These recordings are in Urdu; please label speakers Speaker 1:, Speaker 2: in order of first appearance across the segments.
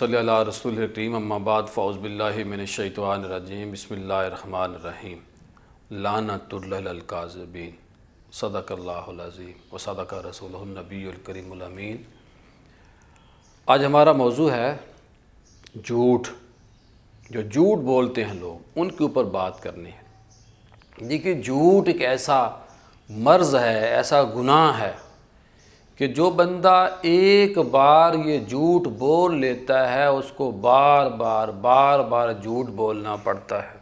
Speaker 1: صلی علی رسول الکریم اما بعد فاعوذ باللہ من الشیطان الرجیم بسم اللہ الرحمن الرحیم لعنۃ اللہ الکاذبین صدق اللہ العظیم و صدق رسولہ النبی الکریم الامین۔ آج ہمارا موضوع ہے جھوٹ، جو جھوٹ بولتے ہیں لوگ ان کے اوپر بات کرنی ہے۔ دیکھیے جھوٹ ایک ایسا مرض ہے، ایسا گناہ ہے کہ جو بندہ ایک بار یہ جھوٹ بول لیتا ہے اس کو بار بار جھوٹ بولنا پڑتا ہے۔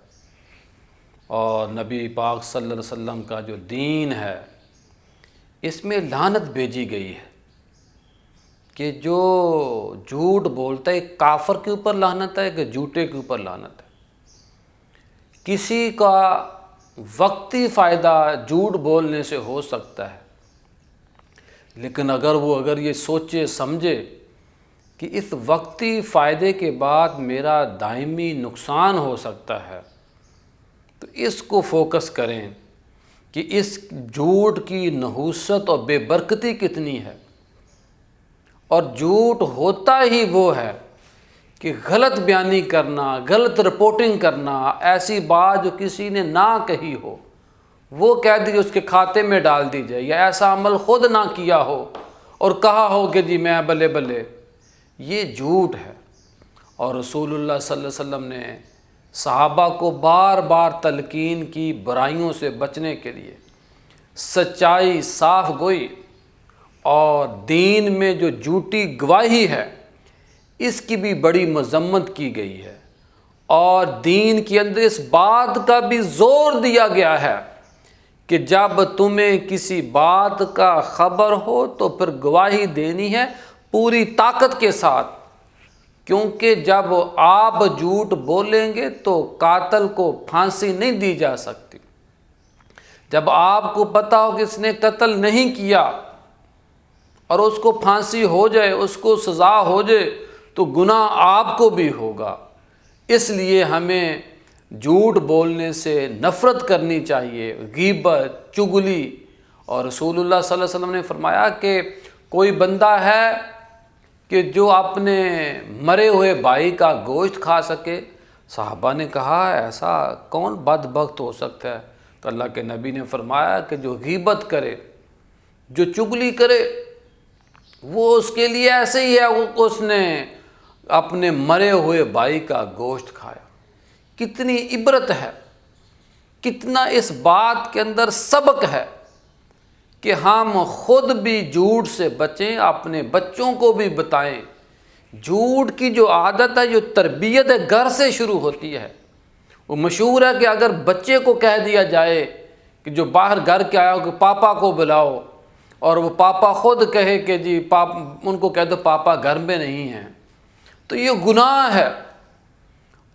Speaker 1: اور نبی پاک صلی اللہ علیہ وسلم کا جو دین ہے اس میں لعنت بھیجی گئی ہے کہ جو جھوٹ بولتا ہے، کافر کے اوپر لعنت ہے کہ جھوٹے کے اوپر لعنت ہے۔ کسی کا وقتی فائدہ جھوٹ بولنے سے ہو سکتا ہے، لیکن اگر یہ سوچے سمجھے کہ اس وقتی فائدے کے بعد میرا دائمی نقصان ہو سکتا ہے تو اس کو فوکس کریں کہ اس جھوٹ کی نحوست اور بے برکتی کتنی ہے۔ اور جھوٹ ہوتا ہی وہ ہے کہ غلط بیانی کرنا، غلط رپورٹنگ کرنا، ایسی بات جو کسی نے نہ کہی ہو وہ کہہ دی اس کے کھاتے میں ڈال دی جائے، یا ایسا عمل خود نہ کیا ہو اور کہا ہو کہ جی میں بلے بلے، یہ جھوٹ ہے۔ اور رسول اللہ صلی اللہ علیہ وسلم نے صحابہ کو بار بار تلقین کی برائیوں سے بچنے کے لیے، سچائی، صاف گوئی اور دین میں جو جھوٹی گواہی ہے اس کی بھی بڑی مذمت کی گئی ہے، اور دین کے اندر اس بات کا بھی زور دیا گیا ہے کہ جب تمہیں کسی بات کا خبر ہو تو پھر گواہی دینی ہے پوری طاقت کے ساتھ، کیونکہ جب آپ جھوٹ بولیں گے تو قاتل کو پھانسی نہیں دی جا سکتی۔ جب آپ کو پتہ ہو کہ اس نے قتل نہیں کیا اور اس کو پھانسی ہو جائے، اس کو سزا ہو جائے تو گناہ آپ کو بھی ہوگا۔ اس لیے ہمیں جھوٹ بولنے سے نفرت کرنی چاہیے، غیبت، چغلی۔ اور رسول اللہ صلی اللہ علیہ وسلم نے فرمایا کہ کوئی بندہ ہے کہ جو اپنے مرے ہوئے بھائی کا گوشت کھا سکے؟ صحابہ نے کہا ایسا کون بدبخت ہو سکتا ہے؟ تو اللہ کے نبی نے فرمایا کہ جو غیبت کرے، جو چغلی کرے، وہ اس کے لیے ایسے ہی ہے کہ اس نے اپنے مرے ہوئے بھائی کا گوشت کھایا۔ کتنی عبرت ہے، کتنا اس بات کے اندر سبق ہے کہ ہم خود بھی جھوٹ سے بچیں، اپنے بچوں کو بھی بتائیں۔ جھوٹ کی جو عادت ہے، جو تربیت ہے، گھر سے شروع ہوتی ہے۔ وہ مشہور ہے کہ اگر بچے کو کہہ دیا جائے کہ جو باہر گھر کے آیا ہو کہ پاپا کو بلاؤ، اور وہ پاپا خود کہے کہ جی ان کو کہہ دو پاپا گھر میں نہیں ہیں، تو یہ گناہ ہے۔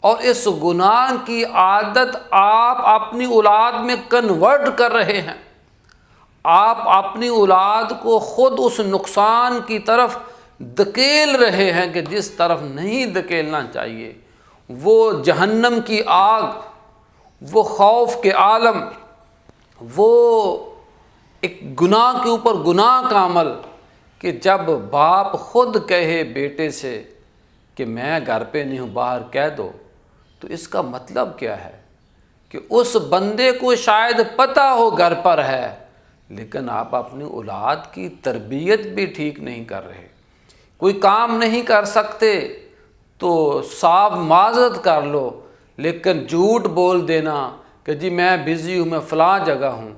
Speaker 1: اور اس گناہ کی عادت آپ اپنی اولاد میں کنورٹ کر رہے ہیں۔ آپ اپنی اولاد کو خود اس نقصان کی طرف دھکیل رہے ہیں کہ جس طرف نہیں دھکیلنا چاہیے۔ وہ جہنم کی آگ، وہ خوف کے عالم، وہ ایک گناہ کے اوپر گناہ کا عمل کہ جب باپ خود کہے بیٹے سے کہ میں گھر پہ نہیں ہوں، باہر کہہ دو، تو اس کا مطلب کیا ہے کہ اس بندے کو شاید پتہ ہو گھر پر ہے، لیکن آپ اپنی اولاد کی تربیت بھی ٹھیک نہیں کر رہے۔ کوئی کام نہیں کر سکتے تو صاف معذرت کر لو، لیکن جھوٹ بول دینا کہ جی میں بزی ہوں، میں فلاں جگہ ہوں،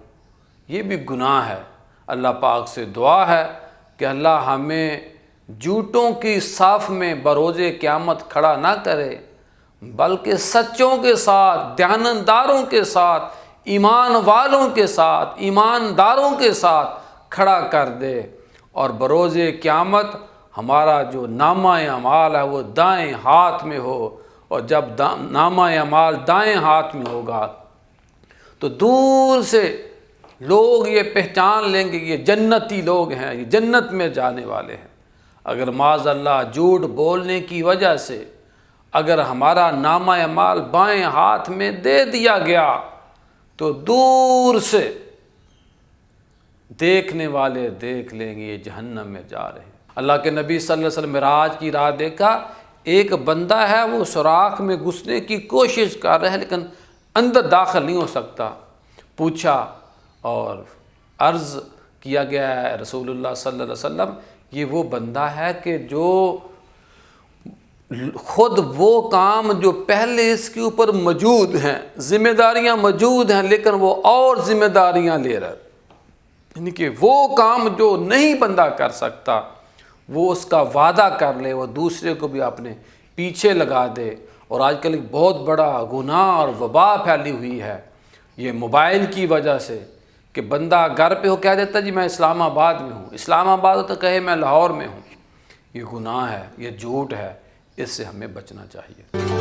Speaker 1: یہ بھی گناہ ہے۔ اللہ پاک سے دعا ہے کہ اللہ ہمیں جھوٹوں کی صف میں بروز قیامت کھڑا نہ کرے، بلکہ سچوں کے ساتھ، دیانتداروں کے ساتھ، ایمان والوں کے ساتھ، ایمانداروں کے ساتھ کھڑا کر دے، اور بروز قیامت ہمارا جو نامہ اعمال ہے وہ دائیں ہاتھ میں ہو، اور جب نامہ اعمال دائیں ہاتھ میں ہوگا تو دور سے لوگ یہ پہچان لیں گے یہ جنتی لوگ ہیں، یہ جنت میں جانے والے ہیں۔ اگر معاذ اللہ جھوٹ بولنے کی وجہ سے اگر ہمارا نامہ اعمال بائیں ہاتھ میں دے دیا گیا تو دور سے دیکھنے والے دیکھ لیں گے یہ جہنم میں جا رہے ہیں۔ اللہ کے نبی صلی اللہ علیہ وسلم معراج کی رات دیکھا، ایک بندہ ہے وہ سوراخ میں گھسنے کی کوشش کر رہا ہے لیکن اندر داخل نہیں ہو سکتا۔ پوچھا اور عرض کیا گیا ہے رسول اللہ صلی اللہ علیہ وسلم، یہ وہ بندہ ہے کہ جو خود وہ کام جو پہلے اس کے اوپر موجود ہیں، ذمہ داریاں موجود ہیں، لیکن وہ اور ذمہ داریاں لے رہا ہے، یعنی کہ وہ کام جو نہیں بندہ کر سکتا وہ اس کا وعدہ کر لے، وہ دوسرے کو بھی اپنے پیچھے لگا دے۔ اور آج کل ایک بہت بڑا گناہ اور وبا پھیلی ہوئی ہے یہ موبائل کی وجہ سے، کہ بندہ گھر پہ ہو کہہ دیتا جی میں اسلام آباد میں ہوں، اسلام آباد ہو تو کہے میں لاہور میں ہوں۔ یہ گناہ ہے، یہ جھوٹ ہے، اس سے ہمیں بچنا چاہیے۔